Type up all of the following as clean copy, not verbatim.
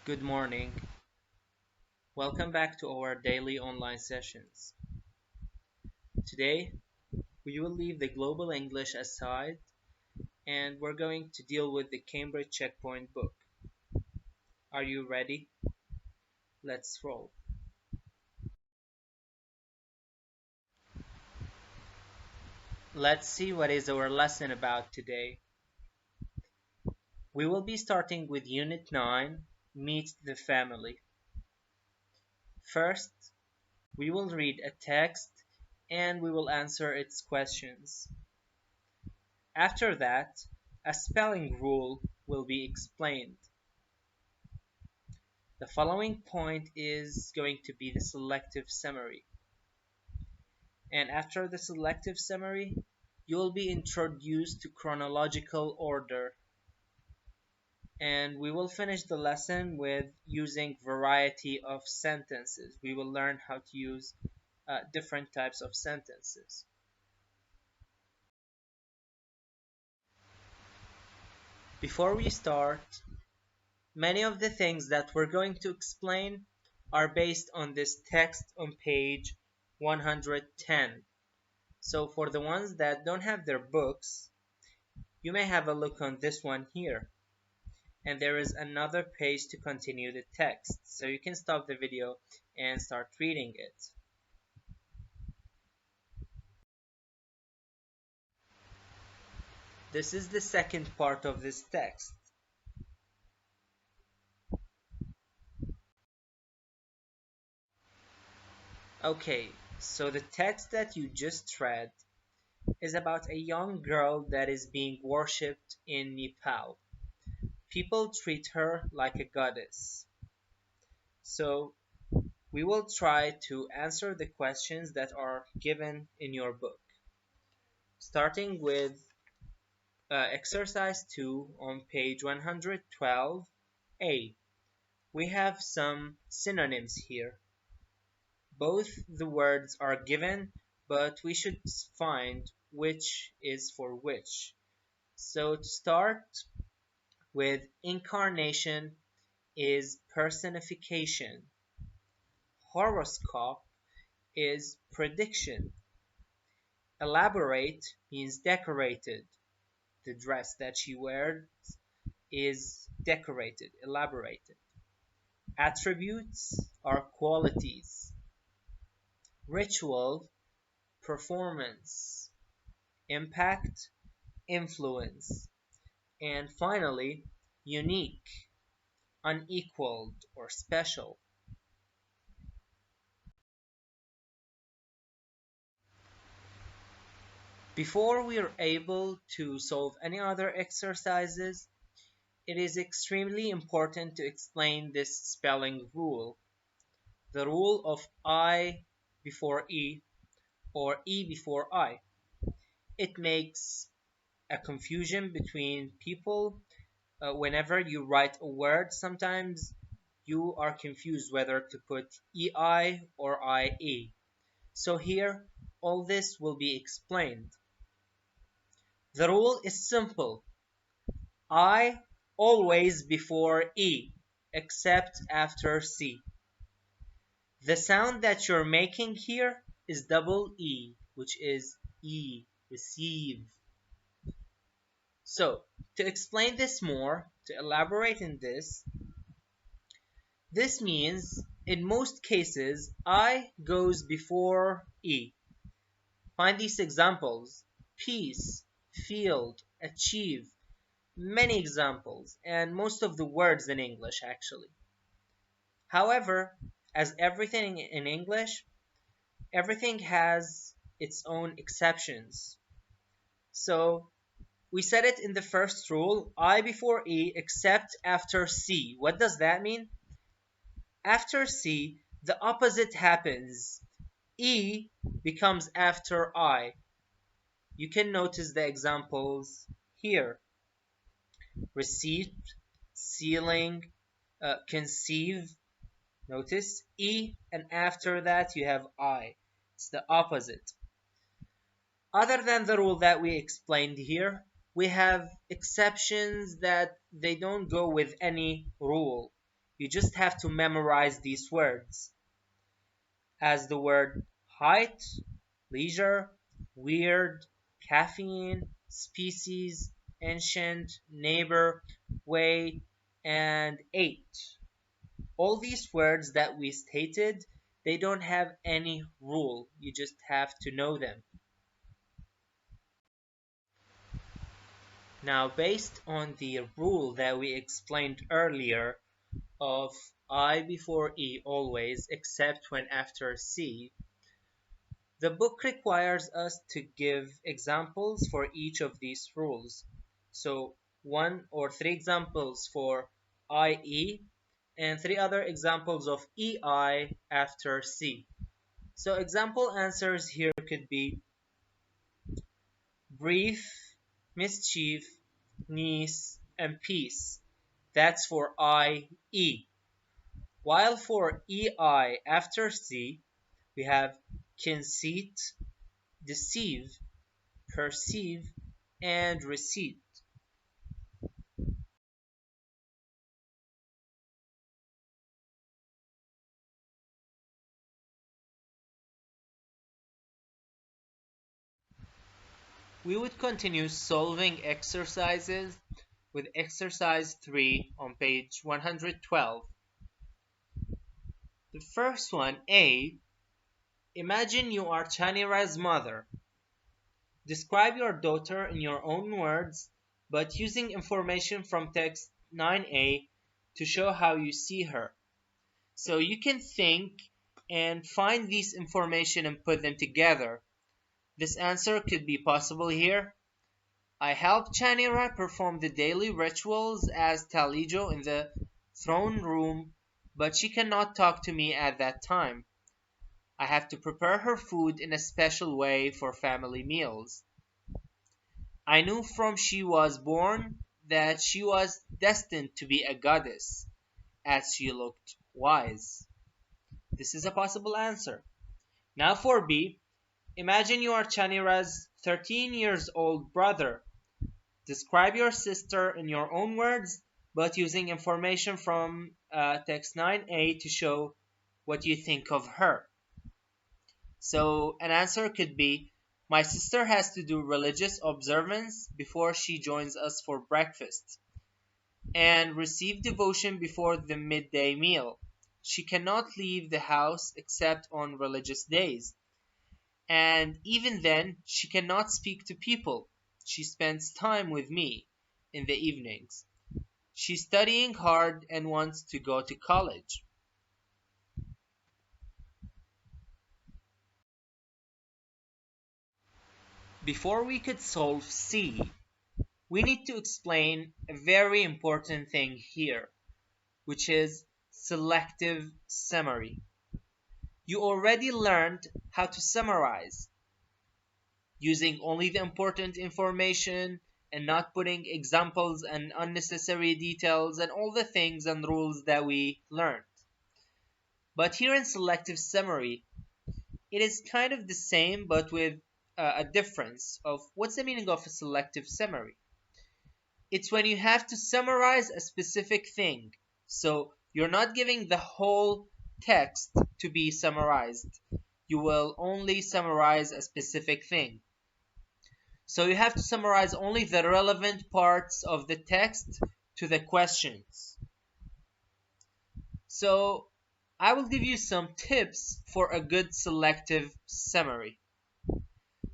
Good morning. Welcome back to our daily online sessions. Today, we will leave the global English aside and we're going to deal with the Cambridge Checkpoint book. Are you ready? Let's roll. Let's see what is our lesson about today. We will be starting with Unit 9, Meet the Family. First, we will read a text and we will answer its questions. After that, a spelling rule will be explained. The following point is going to be the selective summary. And after the selective summary, you will be introduced to chronological order. And we will finish the lesson with using variety of sentences. We will learn how to use different types of sentences. Before we start, many of the things that we're going to explain are based on this text on page 110. So for the ones that don't have their books, you may have a look on this one here. And there is another page to continue the text. So you can stop the video and start reading it. This is the second part of this text. Okay, so the text that you just read is about a young girl that is being worshipped in Nepal. People treat her like a goddess. So we will try to answer the questions that are given in your book. Starting with exercise 2 on page 112A. We have some synonyms here. Both the words are given, but we should find which is for which. So to start with, incarnation is personification. Horoscope is prediction. Elaborate means decorated. The dress that she wears is decorated, elaborated. Attributes are qualities. Ritual, performance. Impact, influence. And finally, unique, unequaled or special. Before we are able to solve any other exercises, it is extremely important to explain this spelling rule. The rule of I before E or E before I. It makes a confusion between people. Whenever you write a word, sometimes you are confused whether to put EI or IE. So here, all this will be explained. The rule is simple. I always before E, except after C. The sound that you're making here is double E, which is E, receive. So, to explain this more, to elaborate in this means in most cases I goes before E. Find these examples: peace, field, achieve, many examples, and most of the words in English actually. However, as everything in English, everything has its own exceptions. So we said it in the first rule, I before E except after C. What does that mean? After C, the opposite happens. E becomes after I. You can notice the examples here. Receipt, sealing, conceive. Notice E, and after that you have I. It's the opposite. Other than the rule that we explained here, we have exceptions that they don't go with any rule. You just have to memorize these words, as the word height, leisure, weird, caffeine, species, ancient, neighbor, weight, and eight. All these words that we stated, they don't have any rule. You just have to know them. Now, based on the rule that we explained earlier of I before E always, except when after C, the book requires us to give examples for each of these rules. So, one or three examples for IE and three other examples of EI after C. So, example answers here could be brief, mischief, niece, and peace. That's for IE. While for EI after C, we have conceit, deceive, perceive, and receipt. We would continue solving exercises with exercise 3 on page 112. The first one, A, imagine you are Chanira's mother. Describe your daughter in your own words, but using information from text 9a to show how you see her. So you can think and find these information and put them together. This answer could be possible here. I help Chanira perform the daily rituals as Talijo in the throne room, but she cannot talk to me at that time. I have to prepare her food in a special way for family meals. I knew from she was born that she was destined to be a goddess, as she looked wise. This is a possible answer. Now for B, imagine you are Chanira's 13 years old brother. Describe your sister in your own words, but using information from text 9a to show what you think of her. So an answer could be, my sister has to do religious observance before she joins us for breakfast, and receive devotion before the midday meal. She cannot leave the house except on religious days, and even then she cannot speak to people. She spends time with me in the evenings. She's studying hard and wants to go to college. Before we could solve C, we need to explain a very important thing here, which is selective summary. You already learned how to summarize, using only the important information and not putting examples and unnecessary details and all the things and rules that we learned. But here in selective summary, it is kind of the same but with a difference of what's the meaning of a selective summary. It's when you have to summarize a specific thing. So you're not giving the whole text to be summarized. You will only summarize a specific thing. So you have to summarize only the relevant parts of the text to the questions. So I will give you some tips for a good selective summary.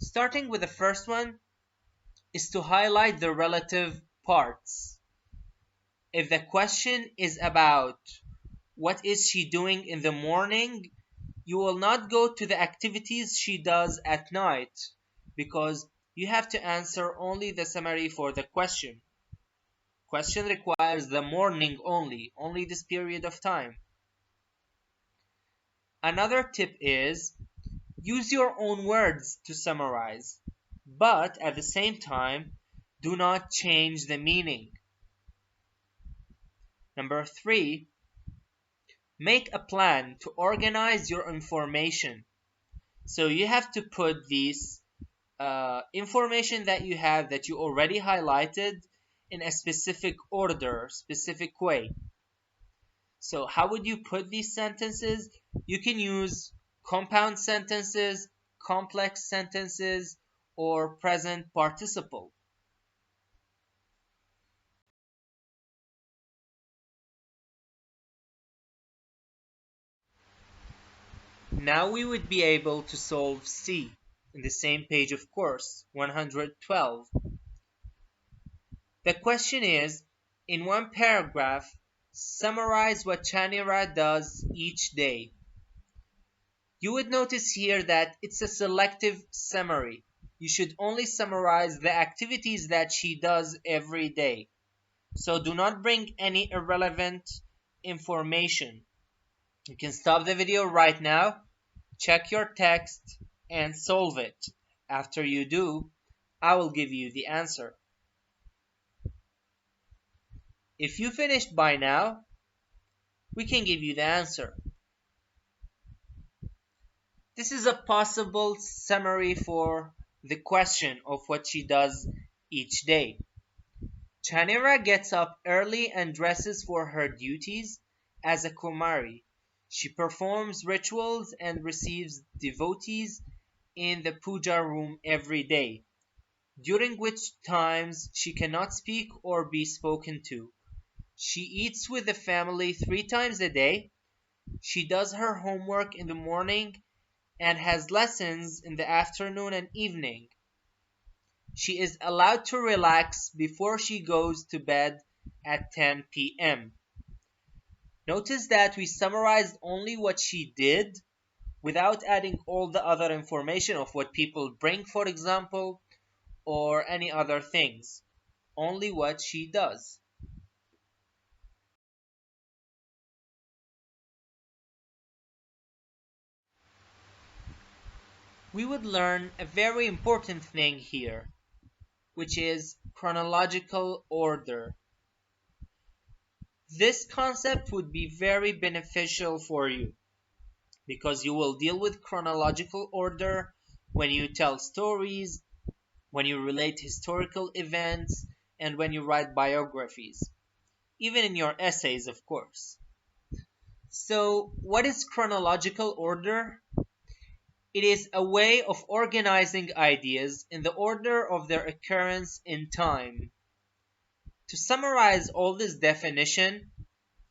Starting with the first one is to highlight the relative parts. If the question is about what is she doing in the morning, you will not go to the activities she does at night, because you have to answer only the summary for the question. Question requires the morning only this period of time. Another tip is use your own words to summarize, but at the same time, do not change the meaning. Number 3, make a plan to organize your information. So you have to put these information that you have that you already highlighted in a specific order, specific way. So how would you put these sentences? You can use compound sentences, complex sentences, or present participle. Now we would be able to solve C in the same page, of course, 112. The question is, in one paragraph, summarize what Chanira does each day. You would notice here that it's a selective summary. You should only summarize the activities that she does every day. So do not bring any irrelevant information. You can stop the video right now, check your text, and solve it. After you do, I will give you the answer. If you finished by now, we can give you the answer. This is a possible summary for the question of what she does each day. Chanira gets up early and dresses for her duties as a Kumari. She performs rituals and receives devotees in the puja room every day, during which times she cannot speak or be spoken to. She eats with the family 3 times a day. She does her homework in the morning and has lessons in the afternoon and evening. She is allowed to relax before she goes to bed at 10 p.m. Notice that we summarized only what she did without adding all the other information of what people bring, for example, or any other things. Only what she does. We would learn a very important thing here, which is chronological order. This concept would be very beneficial for you because you will deal with chronological order when you tell stories, when you relate historical events, and when you write biographies, even in your essays, of course. So, what is chronological order? It is a way of organizing ideas in the order of their occurrence in time. To summarize all this definition,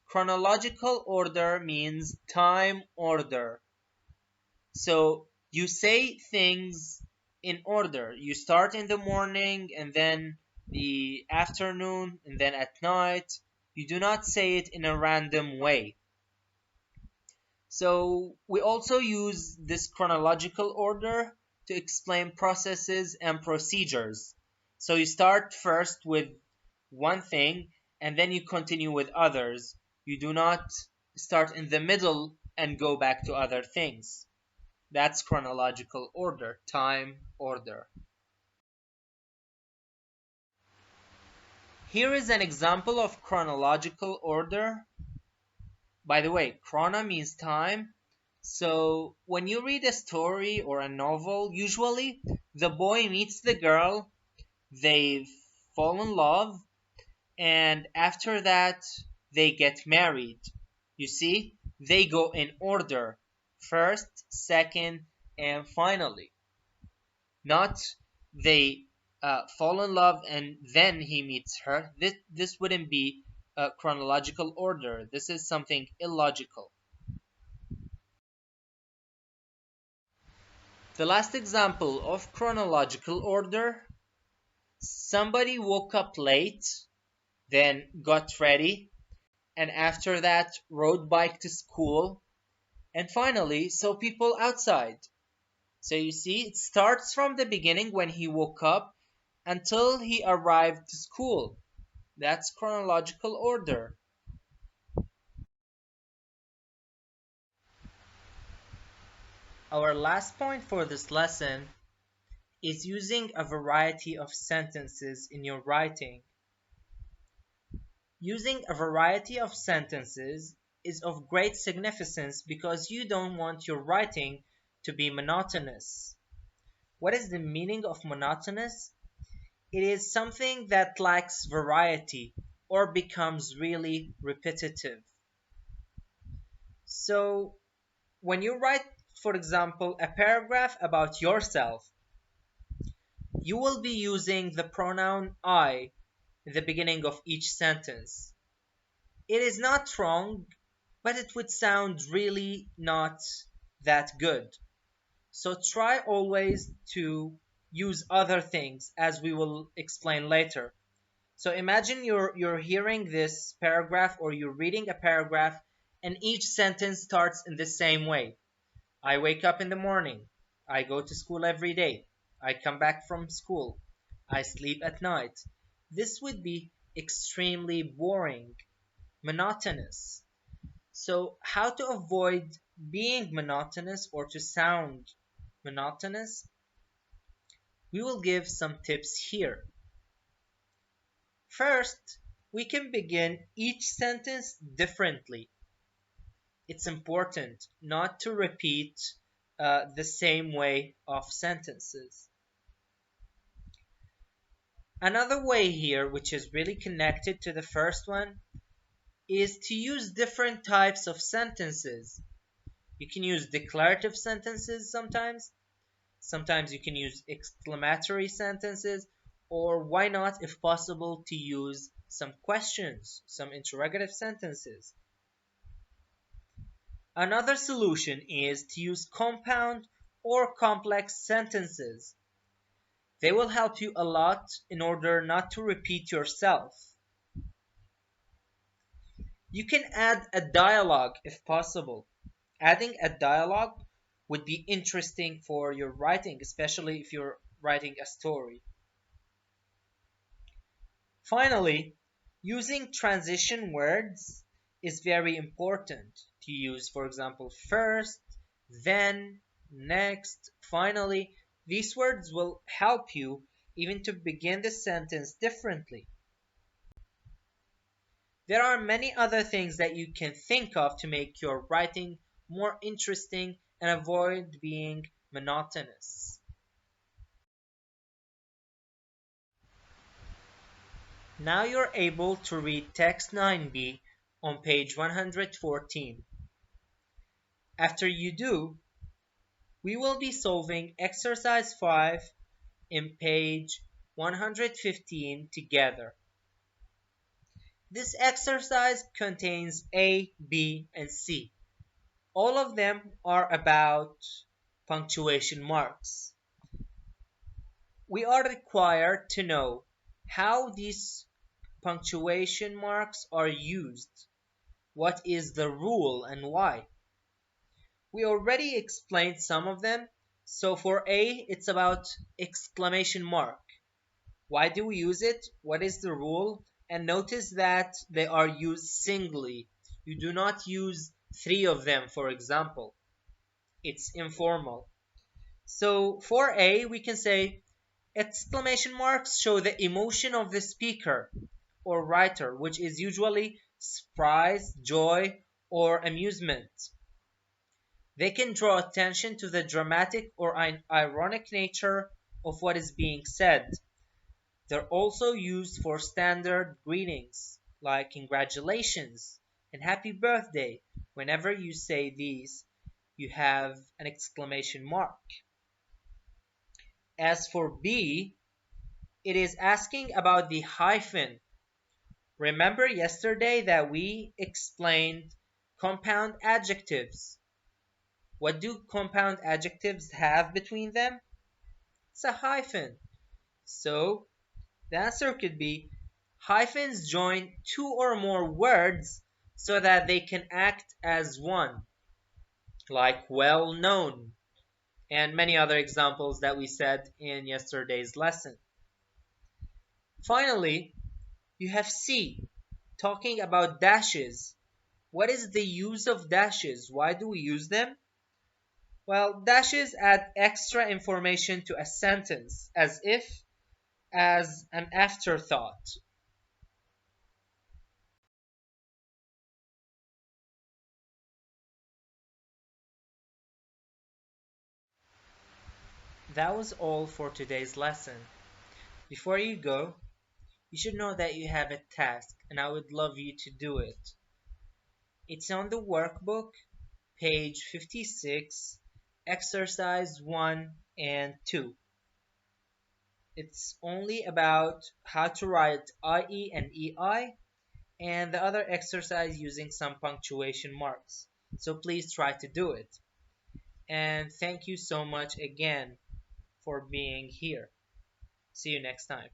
chronological order means time order. So you say things in order. You start in the morning and then the afternoon and then at night. You do not say it in a random way. So we also use this chronological order to explain processes and procedures. So you start first with one thing and then you continue with others. You do not start in the middle and go back to other things. That's chronological order, time order. Here is an example of chronological order. By the way, chrono means time. So when you read a story or a novel, usually the boy meets the girl, they fall in love, and after that they get married. You see, they go in order: first, second, and finally. Not they fall in love and then he meets her. This wouldn't be a chronological order. This is something illogical. The last example of chronological order: somebody woke up late, then got ready, and after that rode bike to school, and finally saw people outside. So you see, it starts from the beginning when he woke up until he arrived to school. That's chronological order. Our last point for this lesson is using a variety of sentences in your writing. Using a variety of sentences is of great significance because you don't want your writing to be monotonous. What is the meaning of monotonous? It is something that lacks variety or becomes really repetitive. So when you write, for example, a paragraph about yourself, you will be using the pronoun I in the beginning of each sentence. It is not wrong, but it would sound really not that good. So try always to use other things, as we will explain later. So imagine you're hearing this paragraph, or you're reading a paragraph, and each sentence starts in the same way. I wake up in the morning. I go to school every day. I come back from school. I sleep at night. This would be extremely boring, monotonous. So, how to avoid being monotonous or to sound monotonous? We will give some tips here. First, we can begin each sentence differently. It's important not to repeat the same way of sentences. Another way here, which is really connected to the first one, is to use different types of sentences. You can use declarative sentences sometimes. Sometimes you can use exclamatory sentences, or why not, if possible, to use some questions, some interrogative sentences. Another solution is to use compound or complex sentences. They will help you a lot in order not to repeat yourself. You can add a dialogue if possible. Adding a dialogue would be interesting for your writing, especially if you're writing a story. Finally, using transition words is very important to use. For example, first, then, next, finally. These words will help you even to begin the sentence differently. There are many other things that you can think of to make your writing more interesting and avoid being monotonous. Now you're able to read text 9b on page 114. After you do, we will be solving exercise 5 in page 115 together. This exercise contains A, B, and C. All of them are about punctuation marks. We are required to know how these punctuation marks are used, what is the rule and why. We already explained some of them. So for A, it's about exclamation mark. Why do we use it? What is the rule? And notice that they are used singly. You do not use 3 of them, for example. It's informal. So for A, we can say exclamation marks show the emotion of the speaker or writer, which is usually surprise, joy, or amusement. They can draw attention to the dramatic or ironic nature of what is being said. They're also used for standard greetings, like congratulations and happy birthday. Whenever you say these, you have an exclamation mark. As for B, it is asking about the hyphen. Remember yesterday that we explained compound adjectives. What do compound adjectives have between them? It's a hyphen. So the answer could be hyphens join 2 or more words so that they can act as one, like well known, and many other examples that we said in yesterday's lesson. Finally, you have C, talking about dashes. What is the use of dashes? Why do we use them? Well, dashes add extra information to a sentence, as if as an afterthought. That was all for today's lesson. Before you go, you should know that you have a task, and I would love you to do it. It's on the workbook, page 56, exercise 1 and 2. It's only about how to write IE and EI, and the other exercise using some punctuation marks. So please try to do it. And thank you so much again for being here. See you next time.